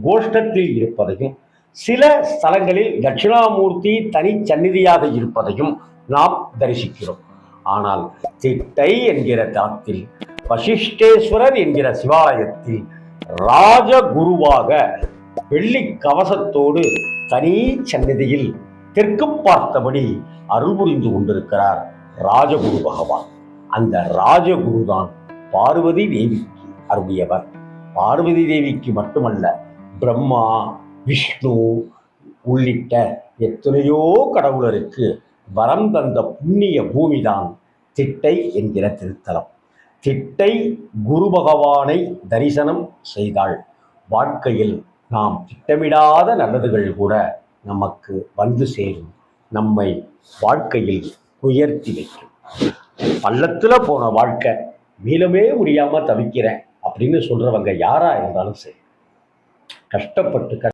கோஷ்டத்தில் இருப்பதையும், சில ஸ்தலங்களில் தட்சிணாமூர்த்தி தனி சந்நிதியாக இருப்பதையும் நாம் தரிசிக்கிறோம். ஆனால் திட்டை என்கிற தலத்தில், வசிஷ்டேஸ்வரர் என்கிற சிவாலயத்தில் ராஜகுருவாக வெள்ளி கவசத்தோடு தனி சந்நிதியில் தெற்கு பார்த்தபடி அருள் புரிந்து கொண்டிருக்கிறார் ராஜகுரு பகவான். அந்த ராஜகுருதான் பார்வதி தேவிக்கு அருளியவர். பார்வதி தேவிக்கு மட்டுமல்ல, பிரம்மா, விஷ்ணு உள்ளிட்ட எத்தனையோ கடவுளருக்கு வரம் தந்த புண்ணிய பூமிதான் திட்டை என்கிற திருத்தலம். திட்டை குரு பகவானை தரிசனம் செய்தால் வாழ்க்கையில் நாம் திட்டமிடாத நல்லதுகள் கூட நமக்கு வந்து சேரும், நம்மை வாழ்க்கையில் உயர்த்தி வைக்கும். பள்ளத்துல போன வாழ்க்கை மீளவே முடியாம தவிக்கிறேன் அப்படின்னு சொல்றவங்க யாரா இருந்தாலும் சரி, கஷ்டப்பட்டு